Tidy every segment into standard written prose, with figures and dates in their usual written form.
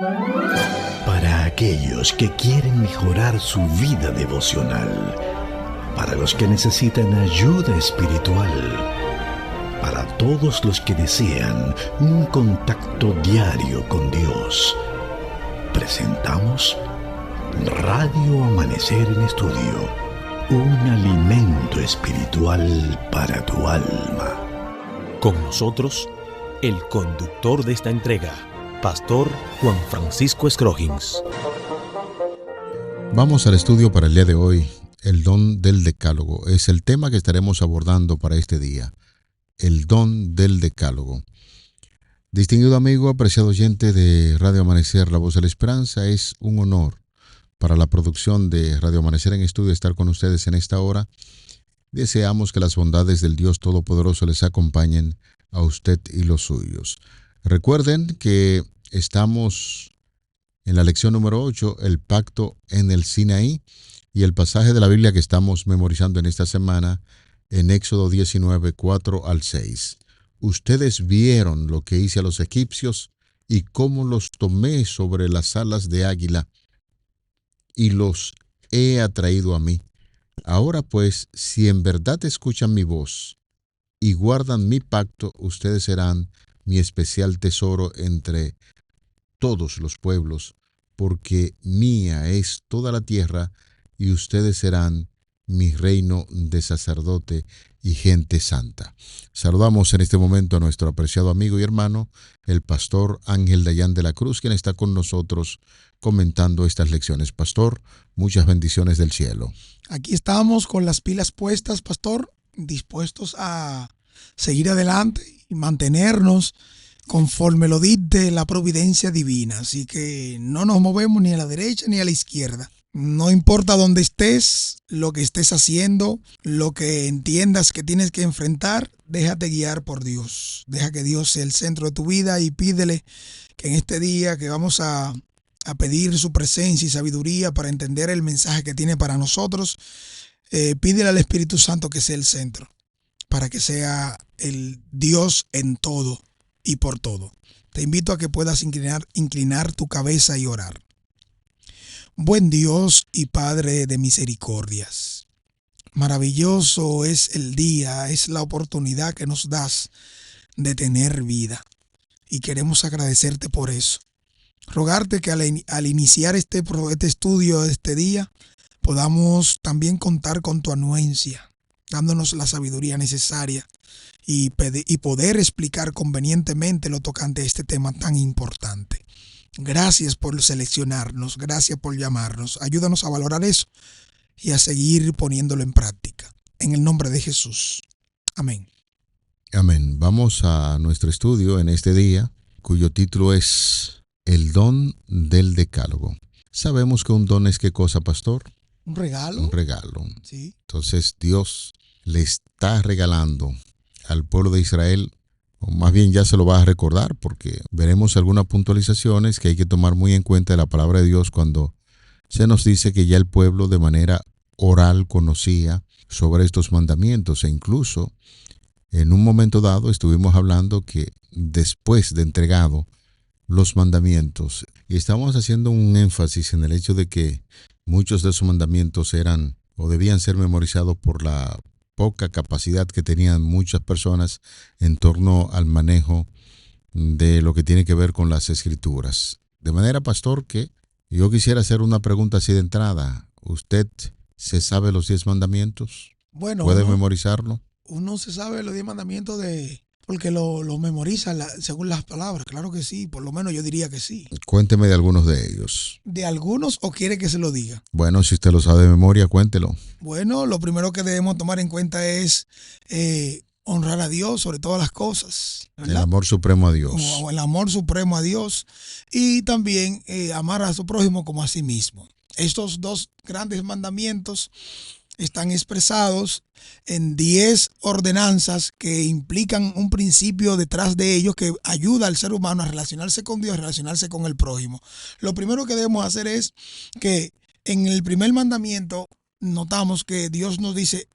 Para aquellos que quieren mejorar su vida devocional, para los que necesitan ayuda espiritual, para todos los que desean un contacto diario con Dios, presentamos Radio Amanecer en Estudio, un alimento espiritual para tu alma. Con nosotros, el conductor de esta entrega, Pastor Juan Francisco Scroggins. Vamos al estudio para el día de hoy. El don del decálogo es el tema que estaremos abordando para este día. El don del decálogo. Distinguido amigo, apreciado oyente de Radio Amanecer, La Voz de la Esperanza, es un honor para la producción de Radio Amanecer en Estudio estar con ustedes en esta hora. Deseamos que las bondades del Dios Todopoderoso les acompañen a usted y los suyos. Recuerden que estamos en la lección número 8, el pacto en el Sinaí, y el pasaje de la Biblia que estamos memorizando en esta semana, en Éxodo 19, 4 al 6. Ustedes vieron lo que hice a los egipcios y cómo los tomé sobre las alas de águila y los he atraído a mí. Ahora pues, si en verdad escuchan mi voz y guardan mi pacto, ustedes serán mi especial tesoro entre todos los pueblos, porque mía es toda la tierra y ustedes serán mi reino de sacerdote y gente santa. Saludamos en este momento a nuestro apreciado amigo y hermano, el pastor Ángel Dayan de la Cruz, quien está con nosotros comentando estas lecciones. Pastor, muchas bendiciones del cielo. Aquí estamos con las pilas puestas, pastor, dispuestos a seguir adelante y mantenernos conforme lo dicte la providencia divina. Así que no nos movemos ni a la derecha ni a la izquierda. No importa dónde estés, lo que estés haciendo, lo que entiendas que tienes que enfrentar, déjate guiar por Dios. Deja que Dios sea el centro de tu vida y pídele que en este día que vamos a pedir su presencia y sabiduría para entender el mensaje que tiene para nosotros, pídele al Espíritu Santo que sea el centro, para que sea el Dios en todo y por todo. Te invito a que puedas inclinar tu cabeza y orar. Buen Dios y Padre de misericordias, maravilloso es el día, es la oportunidad que nos das de tener vida y queremos agradecerte por eso. Rogarte que al iniciar este estudio de este día podamos también contar con tu anuencia, dándonos la sabiduría necesaria y poder explicar convenientemente lo tocante a este tema tan importante. Gracias por seleccionarnos, gracias por llamarnos. Ayúdanos a valorar eso y a seguir poniéndolo en práctica. En el nombre de Jesús. Amén. Amén. Vamos a nuestro estudio en este día, cuyo título es El don del decálogo. Sabemos que un don es ¿qué cosa, pastor? Un regalo. Un regalo. Sí. Entonces Dios le está regalando al pueblo de Israel, o más bien ya se lo va a recordar, porque veremos algunas puntualizaciones que hay que tomar muy en cuenta de la palabra de Dios cuando se nos dice que ya el pueblo de manera oral conocía sobre estos mandamientos, e incluso en un momento dado estuvimos hablando que después de entregado los mandamientos, y estamos haciendo un énfasis en el hecho de que muchos de esos mandamientos eran o debían ser memorizados por la poca capacidad que tenían muchas personas en torno al manejo de lo que tiene que ver con las escrituras. De manera, pastor, que yo quisiera hacer una pregunta así de entrada. ¿Usted se sabe los 10 mandamientos? Bueno, ¿Puede memorizarlo? Uno se sabe los 10 mandamientos porque lo memoriza según las palabras. Claro que sí, por lo menos yo diría que sí. Cuénteme de algunos de ellos. ¿De algunos o quiere que se lo diga? Bueno, si usted lo sabe de memoria, cuéntelo. Bueno, lo primero que debemos tomar en cuenta es honrar a Dios sobre todas las cosas, ¿verdad? El amor supremo a Dios. O el amor supremo a Dios y también amar a su prójimo como a sí mismo. Estos dos grandes mandamientos están expresados en 10 ordenanzas que implican un principio detrás de ellos que ayuda al ser humano a relacionarse con Dios, a relacionarse con el prójimo. Lo primero que debemos hacer es que en el primer mandamiento notamos que Dios nos dice: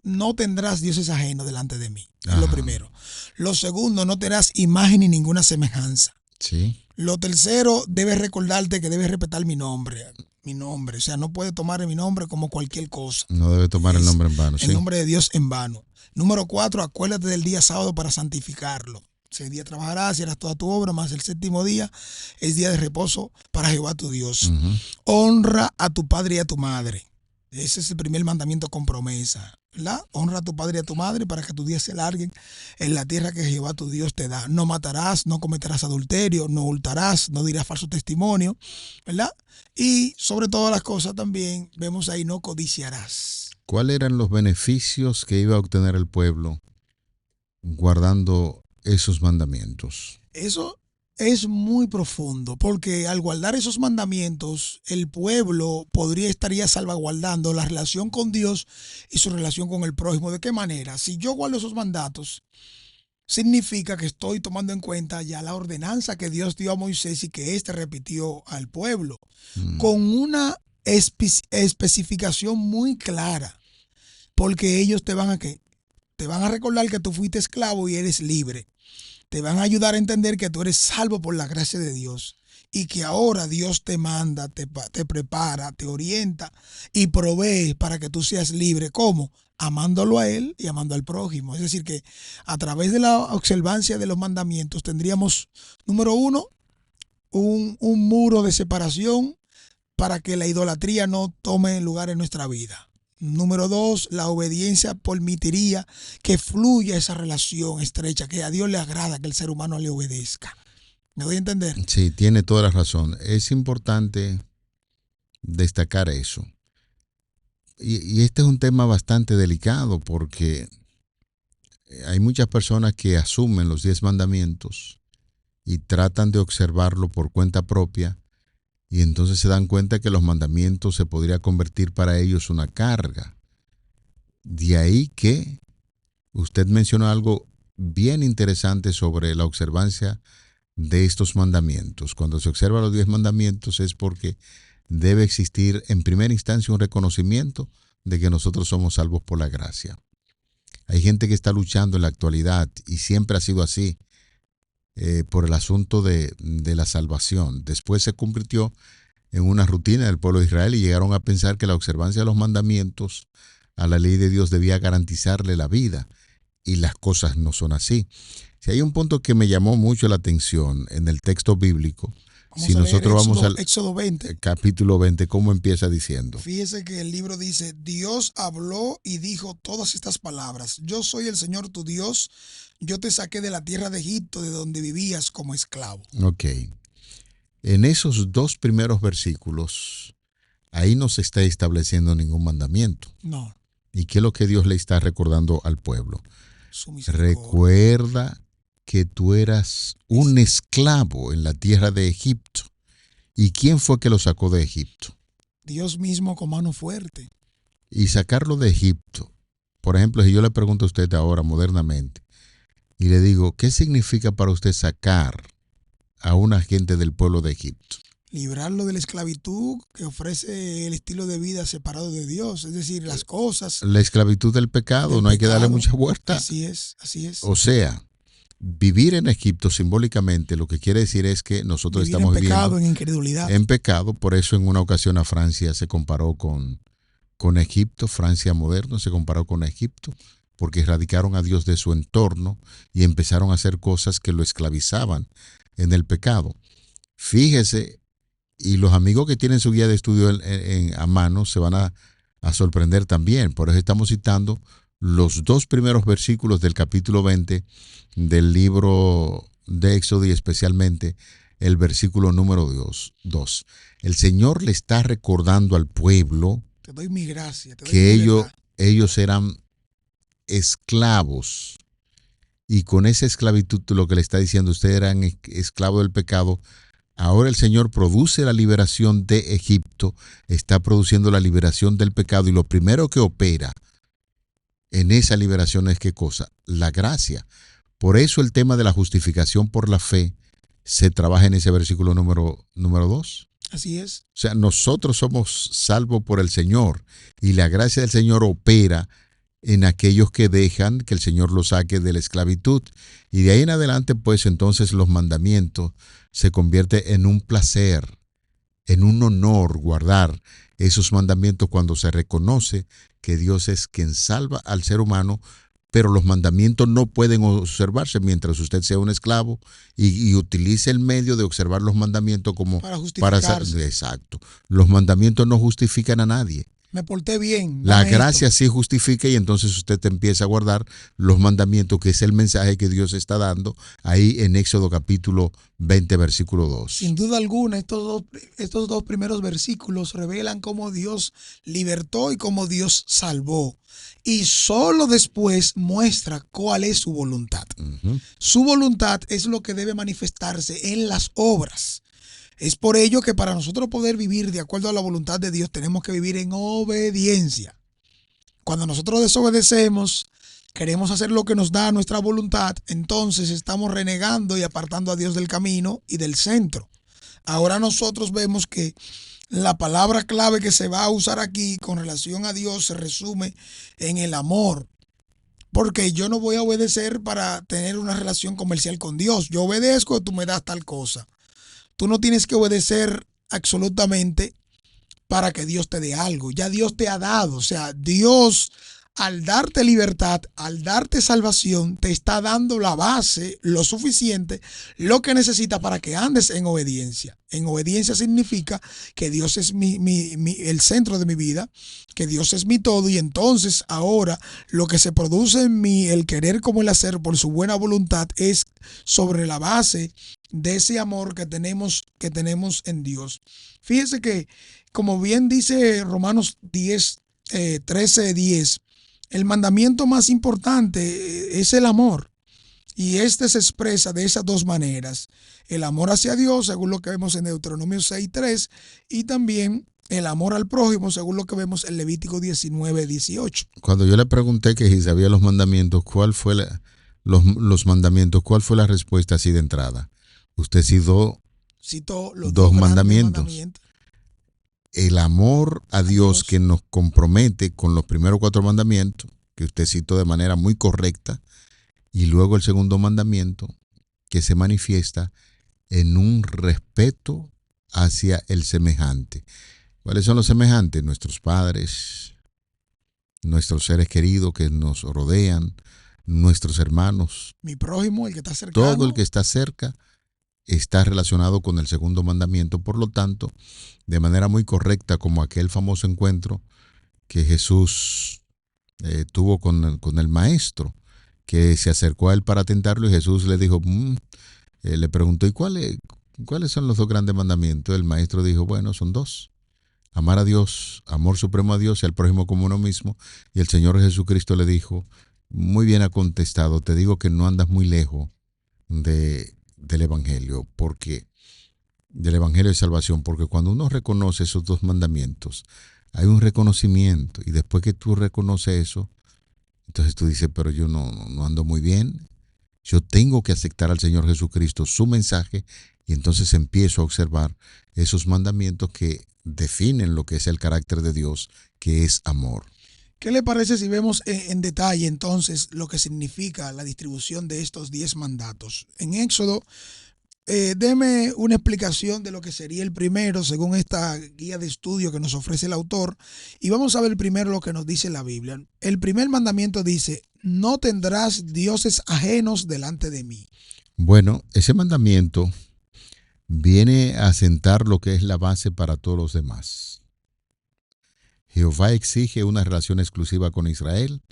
no tendrás dioses ajenos delante de mí. Es lo primero. Lo segundo, no tendrás imagen ni ninguna semejanza. Sí. Lo tercero, debes recordarte que debes respetar mi nombre. O sea, no puedes tomar mi nombre como cualquier cosa. No debe tomar el nombre en vano, El sí. nombre de Dios en vano. Número 4, acuérdate del día sábado para santificarlo. Ese día trabajarás y harás toda tu obra, más el séptimo día es día de reposo para Jehová tu Dios. Ujú. Honra a tu padre y a tu madre. Ese es el primer mandamiento con promesa, ¿verdad? Honra a tu padre y a tu madre para que tus días se larguen en la tierra que Jehová tu Dios te da. No matarás, no cometerás adulterio, no hurtarás, no dirás falso testimonio, ¿verdad? Y sobre todas las cosas también vemos ahí, no codiciarás. ¿Cuáles eran los beneficios que iba a obtener el pueblo guardando esos mandamientos? Eso es muy profundo, porque al guardar esos mandamientos, el pueblo estaría salvaguardando la relación con Dios y su relación con el prójimo. ¿De qué manera? Si yo guardo esos mandatos, significa que estoy tomando en cuenta ya la ordenanza que Dios dio a Moisés y que éste repitió al pueblo, con una especificación muy clara, porque ellos te van a recordar que tú fuiste esclavo y eres libre. Te van a ayudar a entender que tú eres salvo por la gracia de Dios y que ahora Dios te manda, te prepara, te orienta y provee para que tú seas libre. ¿Cómo? Amándolo a Él y amando al prójimo. Es decir, que a través de la observancia de los mandamientos tendríamos, número 1, un muro de separación para que la idolatría no tome lugar en nuestra vida. Número 2, la obediencia permitiría que fluya esa relación estrecha, que a Dios le agrada que el ser humano le obedezca. ¿Me doy a entender? Sí, tiene toda la razón. Es importante destacar eso. Y este es un tema bastante delicado porque hay muchas personas que asumen los 10 mandamientos y tratan de observarlo por cuenta propia. Y entonces se dan cuenta que los mandamientos se podría convertir para ellos una carga. De ahí que usted mencionó algo bien interesante sobre la observancia de estos mandamientos. Cuando se observa los 10 mandamientos es porque debe existir en primera instancia un reconocimiento de que nosotros somos salvos por la gracia. Hay gente que está luchando en la actualidad y siempre ha sido así. Por el asunto de la salvación. Después se convirtió en una rutina del pueblo de Israel y llegaron a pensar que la observancia de los mandamientos a la ley de Dios debía garantizarle la vida, y las cosas no son así. Si hay un punto que me llamó mucho la atención en el texto bíblico, si nosotros vamos al Éxodo 20, capítulo 20, ¿cómo empieza diciendo? fíjese que el libro dice: Dios habló y dijo todas estas palabras: yo soy el Señor tu Dios, yo te saqué de la tierra de Egipto, de donde vivías como esclavo. Ok. En esos 2 primeros versículos, ahí no se está estableciendo ningún mandamiento. No. ¿Y qué es lo que Dios le está recordando al pueblo? Su misericordia. Recuerda que tú eras un esclavo en la tierra de Egipto. ¿Y quién fue que lo sacó de Egipto? Dios mismo con mano fuerte. Y sacarlo de Egipto. Por ejemplo, si yo le pregunto a usted ahora modernamente y le digo, ¿qué significa para usted sacar a una gente del pueblo de Egipto? Librarlo de la esclavitud que ofrece el estilo de vida separado de Dios, es decir, las cosas. La esclavitud del pecado, no hay que darle mucha vuelta. Así es, así es. O sea, vivir en Egipto simbólicamente lo que quiere decir es que nosotros Vivir estamos en pecado, viviendo en incredulidad. en pecado. Por eso en una ocasión a Francia se comparó con Egipto, Francia moderno se comparó con Egipto, porque erradicaron a Dios de su entorno y empezaron a hacer cosas que lo esclavizaban en el pecado. Fíjese, y los amigos que tienen su guía de estudio a mano se van a sorprender también. Por eso estamos citando los 2 primeros versículos del capítulo 20 del libro de Éxodo, y especialmente el versículo número 2. El Señor le está recordando al pueblo Te doy mi gracia. Te doy que mi libertad. ellos eran esclavos, y con esa esclavitud lo que le está diciendo, ustedes eran esclavos del pecado. Ahora el Señor produce la liberación de Egipto, está produciendo la liberación del pecado, y lo primero que opera en esa liberación es ¿qué cosa? La gracia. Por eso el tema de la justificación por la fe se trabaja en ese versículo número 2. Así es. O sea, nosotros somos salvos por el Señor y la gracia del Señor opera en aquellos que dejan que el Señor los saque de la esclavitud. Y de ahí en adelante, pues entonces los mandamientos se convierten en un placer, en un honor guardar esos mandamientos cuando se reconoce que Dios es quien salva al ser humano, pero los mandamientos no pueden observarse mientras usted sea un esclavo y utilice el medio de observar los mandamientos como para justificarse. Exacto. Los mandamientos no justifican a nadie. Me porté bien. La gracia sí justifica, y entonces usted empieza a guardar los mandamientos, que es el mensaje que Dios está dando ahí en Éxodo capítulo 20, versículo 2. Sin duda alguna, estos dos primeros versículos revelan cómo Dios libertó y cómo Dios salvó. Y solo después muestra cuál es su voluntad. Su voluntad es lo que debe manifestarse en las obras. Es por ello que para nosotros poder vivir de acuerdo a la voluntad de Dios tenemos que vivir en obediencia. Cuando nosotros desobedecemos, queremos hacer lo que nos da nuestra voluntad, entonces estamos renegando y apartando a Dios del camino y del centro. Ahora nosotros vemos que la palabra clave que se va a usar aquí con relación a Dios se resume en el amor. Porque yo no voy a obedecer para tener una relación comercial con Dios. Yo obedezco y tú me das tal cosa. Tú no tienes que obedecer absolutamente para que Dios te dé algo. Ya Dios te ha dado. O sea, Dios, al darte libertad, al darte salvación, te está dando la base, lo suficiente, lo que necesita para que andes en obediencia. En obediencia significa que Dios es el centro de mi vida, que Dios es mi todo, y entonces ahora lo que se produce en mí, el querer como el hacer por su buena voluntad, es sobre la base de ese amor que tenemos en Dios. Fíjese que, como bien dice Romanos 13:10, el mandamiento más importante es el amor. Y este se expresa de esas dos maneras. El amor hacia Dios, según lo que vemos en Deuteronomio 6:3, y también el amor al prójimo, según lo que vemos en Levítico 19:18. Cuando yo le pregunté que si sabía los mandamientos, los mandamientos, ¿cuál fue la respuesta así de entrada? Usted citó los dos mandamientos. El amor a Dios que nos compromete con los primeros 4 mandamientos, que usted citó de manera muy correcta, y luego el segundo mandamiento, que se manifiesta en un respeto hacia el semejante. ¿Cuáles son los semejantes? Nuestros padres, nuestros seres queridos que nos rodean, nuestros hermanos. Mi prójimo, el que está cercano. Todo el que está cerca está relacionado con el segundo mandamiento. Por lo tanto, de manera muy correcta, como aquel famoso encuentro que Jesús tuvo con el maestro, que se acercó a él para tentarlo, y Jesús le dijo, le preguntó, ¿y cuáles son los 2 grandes mandamientos? El maestro dijo, bueno, son 2. Amar a Dios, amor supremo a Dios, y al prójimo como uno mismo. Y el Señor Jesucristo le dijo, muy bien ha contestado, te digo que no andas muy lejos del Evangelio, del Evangelio de salvación, porque cuando uno reconoce esos 2 mandamientos, hay un reconocimiento, y después que tú reconoces eso, entonces tú dices, pero yo no ando muy bien, yo tengo que aceptar al Señor Jesucristo, su mensaje, y entonces empiezo a observar esos mandamientos que definen lo que es el carácter de Dios, que es amor. ¿Qué le parece si vemos en detalle entonces lo que significa la distribución de estos 10 mandatos? En Éxodo, deme una explicación de lo que sería el primero según esta guía de estudio que nos ofrece el autor, y vamos a ver primero lo que nos dice la Biblia. El primer mandamiento dice, no tendrás dioses ajenos delante de mí. Bueno, ese mandamiento viene a sentar lo que es la base para todos los demás. Jehová exige una relación exclusiva con Israel,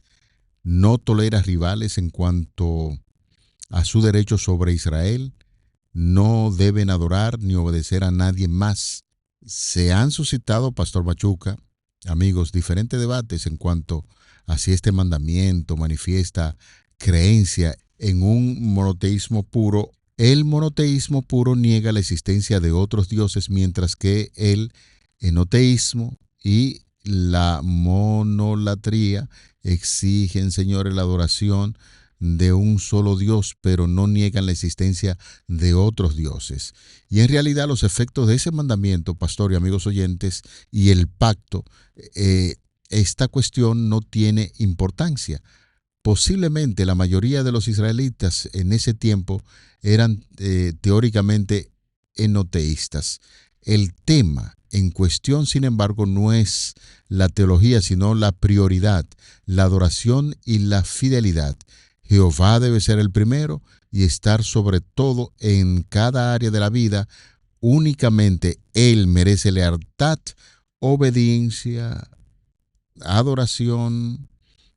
no tolera rivales en cuanto a su derecho sobre Israel, no deben adorar ni obedecer a nadie más. Se han suscitado, Pastor Machuca, amigos, diferentes debates en cuanto a si este mandamiento manifiesta creencia en un monoteísmo puro. El monoteísmo puro niega la existencia de otros dioses, mientras que el enoteísmo y la monolatría exigen, señores, la adoración de un solo Dios, pero no niegan la existencia de otros dioses. Y en realidad los efectos de ese mandamiento, pastor y amigos oyentes, y el pacto, esta cuestión no tiene importancia. Posiblemente la mayoría de los israelitas en ese tiempo eran teóricamente enoteístas. El tema en cuestión, sin embargo, no es la teología, sino la prioridad, la adoración y la fidelidad. Jehová debe ser el primero y estar sobre todo en cada área de la vida. Únicamente Él merece lealtad, obediencia, adoración,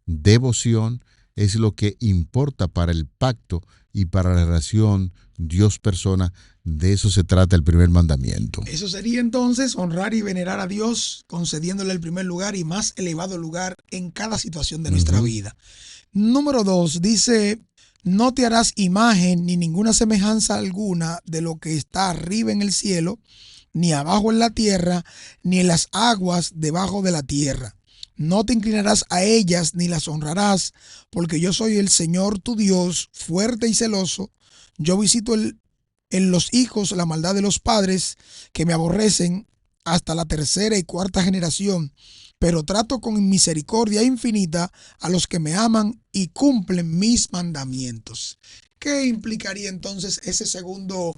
devoción. Es lo que importa para el pacto y para la relación Dios-persona. De eso se trata el primer mandamiento. Eso sería entonces honrar y venerar a Dios, concediéndole el primer lugar y más elevado lugar en cada situación de nuestra vida. Número 2, dice: no te harás imagen ni ninguna semejanza alguna de lo que está arriba en el cielo, ni abajo en la tierra, ni en las aguas debajo de la tierra. No te inclinarás a ellas ni las honrarás, porque yo soy el Señor tu Dios, fuerte y celoso. Yo visito en los hijos la maldad de los padres que me aborrecen hasta la tercera y cuarta generación, pero trato con misericordia infinita a los que me aman y cumplen mis mandamientos. ¿Qué implicaría entonces ese segundo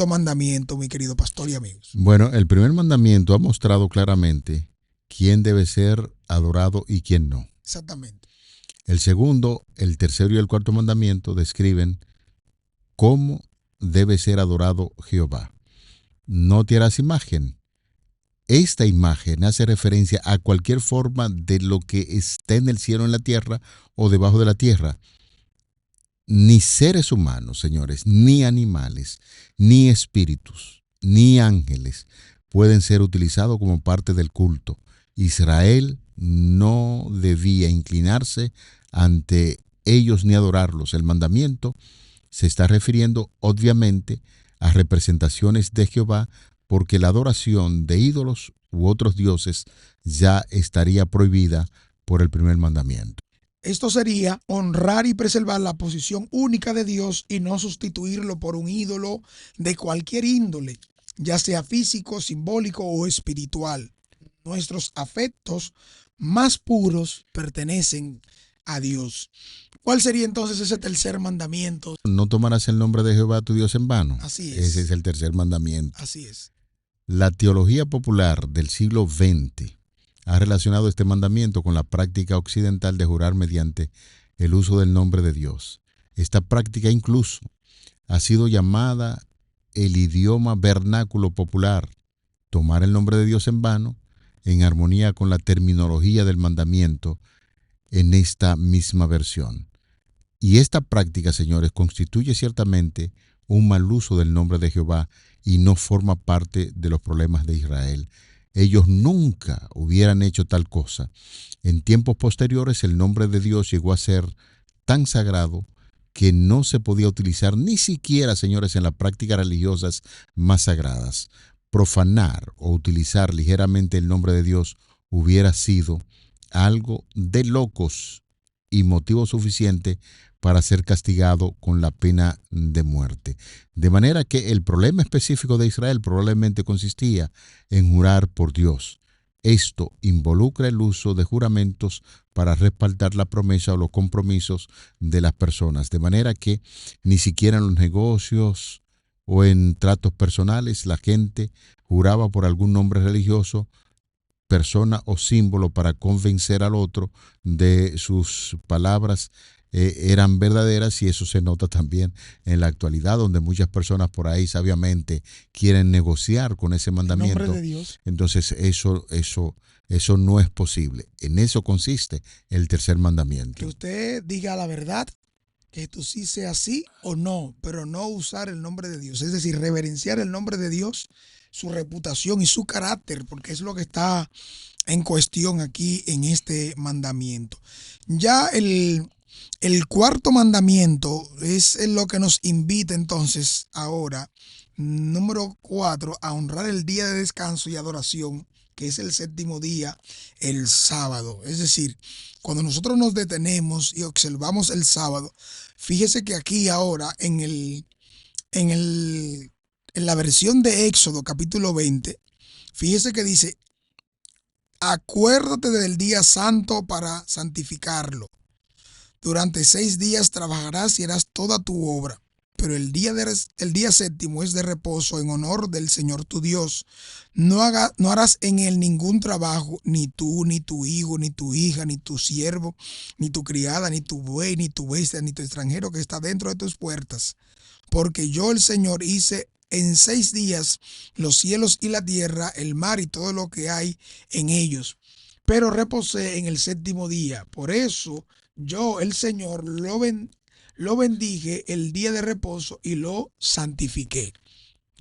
mandamiento, mi querido pastor y amigos? Bueno, el primer mandamiento ha mostrado claramente quién debe ser adorado y quién no. Exactamente. El segundo, el tercero y el cuarto mandamiento describen cómo debe ser adorado Jehová. No te harás imagen. Esta imagen hace referencia a cualquier forma de lo que esté en el cielo, en la tierra o debajo de la tierra. Ni seres humanos, señores, ni animales, ni espíritus, ni ángeles pueden ser utilizados como parte del culto. Israel no debía inclinarse ante ellos ni adorarlos. El mandamiento se está refiriendo obviamente a representaciones de Jehová, porque la adoración de ídolos u otros dioses ya estaría prohibida por el primer mandamiento. Esto sería honrar y preservar la posición única de Dios y no sustituirlo por un ídolo de cualquier índole, ya sea físico, simbólico o espiritual. Nuestros afectos más puros pertenecen a Dios. ¿Cuál sería entonces ese tercer mandamiento? No tomarás el nombre de Jehová tu Dios en vano. Así es. Ese es el tercer mandamiento. Así es. La teología popular del siglo XX ha relacionado este mandamiento con la práctica occidental de jurar mediante el uso del nombre de Dios. Esta práctica incluso ha sido llamada el idioma vernáculo popular, tomar el nombre de Dios en vano, en armonía con la terminología del mandamiento en esta misma versión. Y esta práctica, señores, constituye ciertamente un mal uso del nombre de Jehová y no forma parte de los problemas de Israel. Ellos nunca hubieran hecho tal cosa. En tiempos posteriores el nombre de Dios llegó a ser tan sagrado que no se podía utilizar ni siquiera, señores, en las prácticas religiosas más sagradas. Profanar o utilizar ligeramente el nombre de Dios hubiera sido algo de locos y motivo suficiente para ser castigado con la pena de muerte. De manera que el problema específico de Israel probablemente consistía en jurar por Dios. Esto involucra el uso de juramentos para respaldar la promesa o los compromisos de las personas. De manera que ni siquiera en los negocios o en tratos personales la gente juraba por algún nombre religioso, persona o símbolo para convencer al otro de sus palabras eran verdaderas, y eso se nota también en la actualidad, donde muchas personas por ahí sabiamente quieren negociar con ese mandamiento. En nombre de Dios. Entonces eso no es posible. En eso consiste el tercer mandamiento. Que usted diga la verdad, que tú sí sea sí o no, pero no usar el nombre de Dios. Es decir, reverenciar el nombre de Dios, su reputación y su carácter, porque es lo que está en cuestión aquí en este mandamiento. Ya el cuarto mandamiento es lo que nos invita entonces ahora, número 4, a honrar el día de descanso y adoración, que es el séptimo día, el sábado. Es decir, cuando nosotros nos detenemos y observamos el sábado, fíjese que aquí ahora en la versión de Éxodo capítulo 20, fíjese que dice: acuérdate del día santo para santificarlo. Durante 6 días trabajarás y harás toda tu obra, pero el día séptimo es de reposo en honor del Señor tu Dios. No harás en él ningún trabajo, ni tú, ni tu hijo, ni tu hija, ni tu siervo, ni tu criada, ni tu buey, ni tu bestia, ni tu extranjero que está dentro de tus puertas. Porque yo, el Señor, hice en 6 días los cielos y la tierra, el mar y todo lo que hay en ellos. Pero reposé en el séptimo día. Por eso yo, el Señor, lo bendije el día de reposo y lo santifiqué.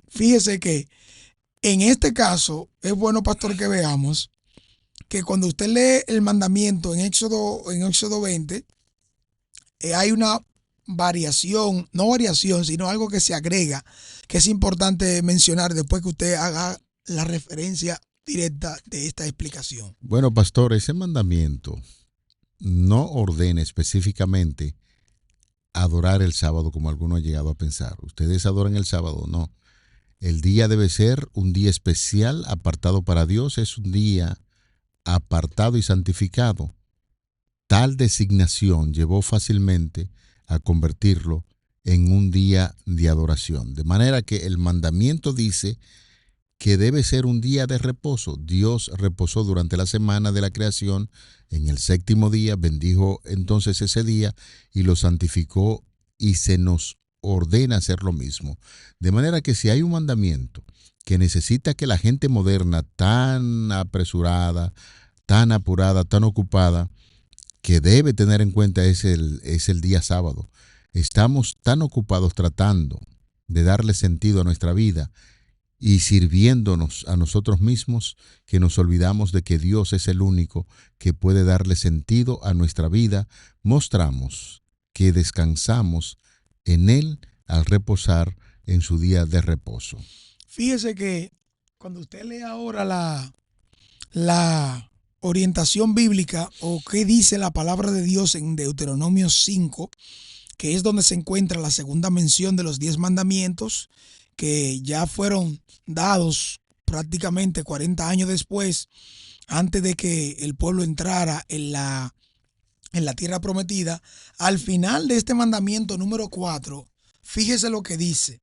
Fíjese que en este caso es bueno, pastor, que veamos que cuando usted lee el mandamiento en Éxodo 20, hay una variación, no variación, sino algo que se agrega, que es importante mencionar después que usted haga la referencia directa de esta explicación. Bueno, pastor, ese mandamiento no ordena específicamente adorar el sábado como algunos han llegado a pensar. ¿Ustedes adoran el sábado? No. El día debe ser un día especial apartado para Dios. Es un día apartado y santificado. Tal designación llevó fácilmente a convertirlo en un día de adoración. De manera que el mandamiento dice que debe ser un día de reposo. Dios reposó durante la semana de la creación. En el séptimo día bendijo entonces ese día y lo santificó, y se nos ordena hacer lo mismo. De manera que si hay un mandamiento que necesita que la gente moderna, tan apresurada, tan apurada, tan ocupada, que debe tener en cuenta es el día sábado. Estamos tan ocupados tratando de darle sentido a nuestra vida y sirviéndonos a nosotros mismos, que nos olvidamos de que Dios es el único que puede darle sentido a nuestra vida. Mostramos que descansamos en Él al reposar en su día de reposo. Fíjese que cuando usted lee ahora la orientación bíblica o qué dice la palabra de Dios en Deuteronomio 5, que es donde se encuentra la segunda mención de los 10 mandamientos, que ya fueron dados prácticamente 40 años después, antes de que el pueblo entrara en la tierra prometida. Al final de este mandamiento número 4, fíjese lo que dice: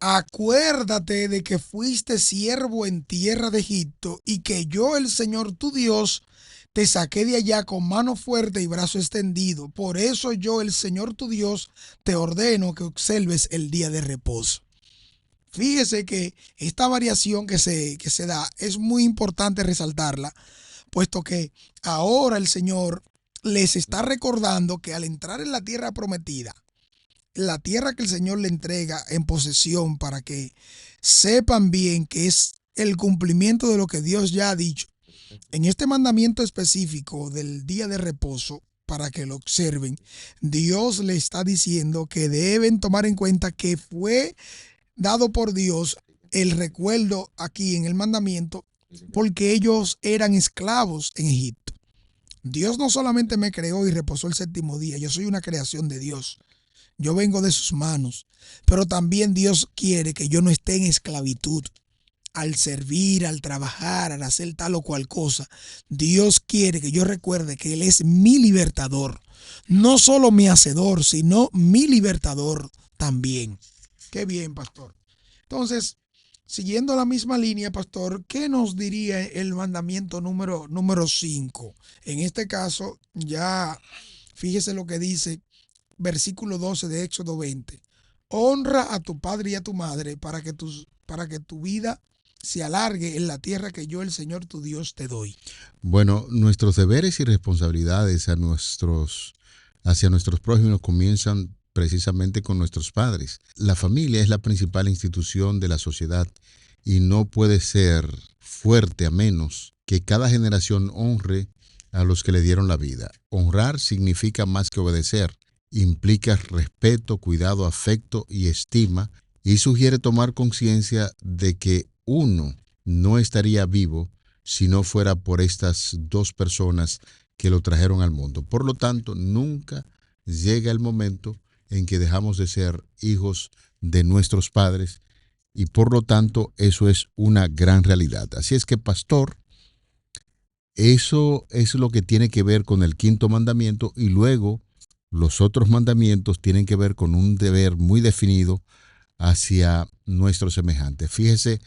acuérdate de que fuiste siervo en tierra de Egipto y que yo, el Señor tu Dios, te saqué de allá con mano fuerte y brazo extendido. Por eso yo, el Señor tu Dios, te ordeno que observes el día de reposo. Fíjese que esta variación que se da es muy importante resaltarla, puesto que ahora el Señor les está recordando que al entrar en la tierra prometida, la tierra que el Señor le entrega en posesión, para que sepan bien que es el cumplimiento de lo que Dios ya ha dicho, en este mandamiento específico del día de reposo, para que lo observen, Dios le está diciendo que deben tomar en cuenta que fue dado por Dios el recuerdo aquí en el mandamiento, porque ellos eran esclavos en Egipto. Dios no solamente me creó y reposó el séptimo día, yo soy una creación de Dios. Yo vengo de sus manos, pero también Dios quiere que yo no esté en esclavitud. Al servir, al trabajar, al hacer tal o cual cosa, Dios quiere que yo recuerde que Él es mi libertador. No solo mi hacedor, sino mi libertador también. Qué bien, pastor. Entonces, siguiendo la misma línea, pastor, ¿qué nos diría el mandamiento número 5? En este caso, ya fíjese lo que dice versículo 12 de Éxodo 20. Honra a tu padre y a tu madre para que tu vida se alargue en la tierra que yo, el Señor tu Dios, te doy. Bueno, nuestros deberes y responsabilidades hacia nuestros prójimos comienzan precisamente con nuestros padres. La familia es la principal institución de la sociedad y no puede ser fuerte a menos que cada generación honre a los que le dieron la vida. Honrar significa más que obedecer. Implica respeto, cuidado, afecto y estima, y sugiere tomar conciencia de que uno no estaría vivo si no fuera por estas dos personas que lo trajeron al mundo. Por lo tanto, nunca llega el momento en que dejamos de ser hijos de nuestros padres, y por lo tanto eso es una gran realidad. Así es que, pastor, Eso es lo que tiene que ver con el quinto mandamiento, y luego los otros mandamientos tienen que ver con un deber muy definido hacia nuestros semejantes. Fíjese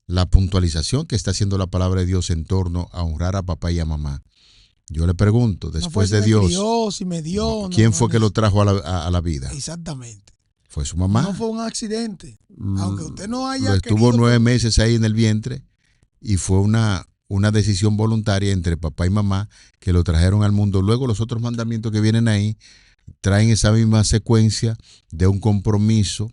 la puntualización que está haciendo la palabra de Dios en torno a honrar a papá y a mamá. Yo le pregunto, después de Dios, ¿quién fue que lo trajo a la vida? Exactamente. Fue su mamá. No fue un accidente. Aunque usted no haya lo estuvo 9 meses ahí en el vientre, y fue una decisión voluntaria entre papá y mamá que lo trajeron al mundo. Luego los otros mandamientos que vienen ahí traen esa misma secuencia de un compromiso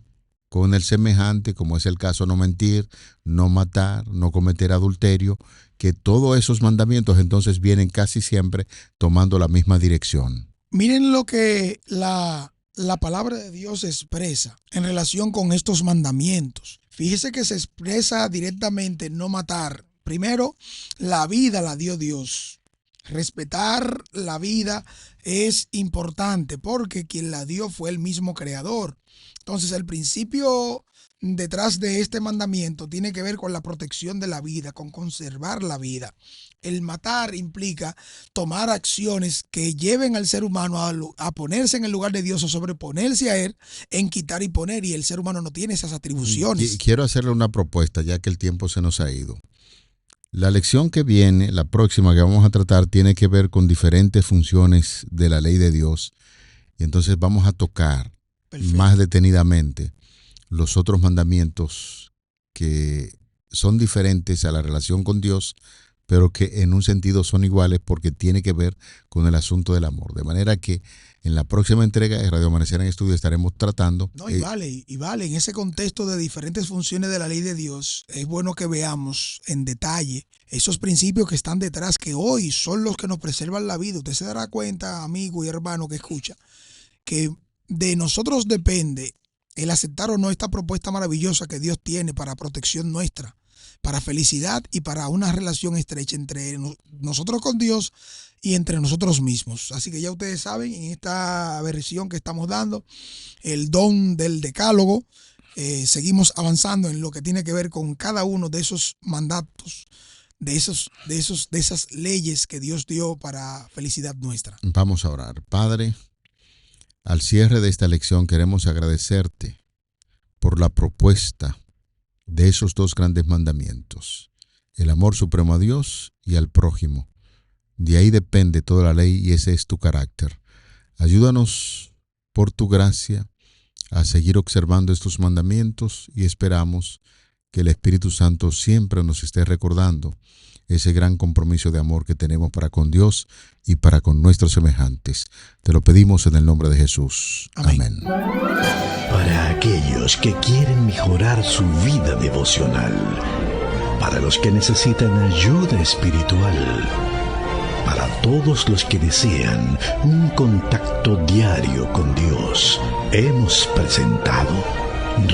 con el semejante, como es el caso no mentir, no matar, no cometer adulterio, que todos esos mandamientos entonces vienen casi siempre tomando la misma dirección. Miren lo que la palabra de Dios expresa en relación con estos mandamientos. Fíjese que se expresa directamente no matar. Primero, la vida la dio Dios. Respetar la vida es importante porque quien la dio fue el mismo creador. Entonces, el principio detrás de este mandamiento tiene que ver con la protección de la vida, con conservar la vida. El matar implica tomar acciones que lleven al ser humano a ponerse en el lugar de Dios o sobreponerse a él en quitar y poner, y el ser humano no tiene esas atribuciones. Quiero hacerle una propuesta, ya que el tiempo se nos ha ido. La lección que viene, la próxima que vamos a tratar, tiene que ver con diferentes funciones de la ley de Dios. Y entonces vamos a tocar más detenidamente los otros mandamientos que son diferentes a la relación con Dios, pero que en un sentido son iguales porque tiene que ver con el asunto del amor. De manera que en la próxima entrega de Radio Amanecer en Estudio estaremos tratando. Vale, en ese contexto de diferentes funciones de la ley de Dios, es bueno que veamos en detalle esos principios que están detrás, que hoy son los que nos preservan la vida. Usted se dará cuenta, amigo y hermano que escucha, que de nosotros depende el aceptar o no esta propuesta maravillosa que Dios tiene para protección nuestra, para felicidad y para una relación estrecha entre nosotros con Dios y entre nosotros mismos. Así que ya ustedes saben, en esta versión que estamos dando, el don del decálogo, seguimos avanzando en lo que tiene que ver con cada uno de esos mandatos, de esas leyes que Dios dio para felicidad nuestra. Vamos a orar. Padre, al cierre de esta lección queremos agradecerte por la propuesta de esos 2 grandes mandamientos, el amor supremo a Dios y al prójimo. De ahí depende toda la ley y ese es tu carácter. Ayúdanos por tu gracia a seguir observando estos mandamientos, y esperamos que el Espíritu Santo siempre nos esté recordando ese gran compromiso de amor que tenemos para con Dios y para con nuestros semejantes. Te lo pedimos en el nombre de Jesús. Amén. Para aquellos que quieren mejorar su vida devocional, para los que necesitan ayuda espiritual, para todos los que desean un contacto diario con Dios, hemos presentado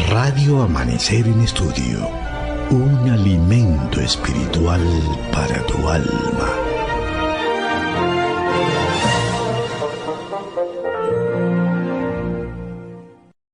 Radio Amanecer en Estudio, un alimento espiritual para tu alma.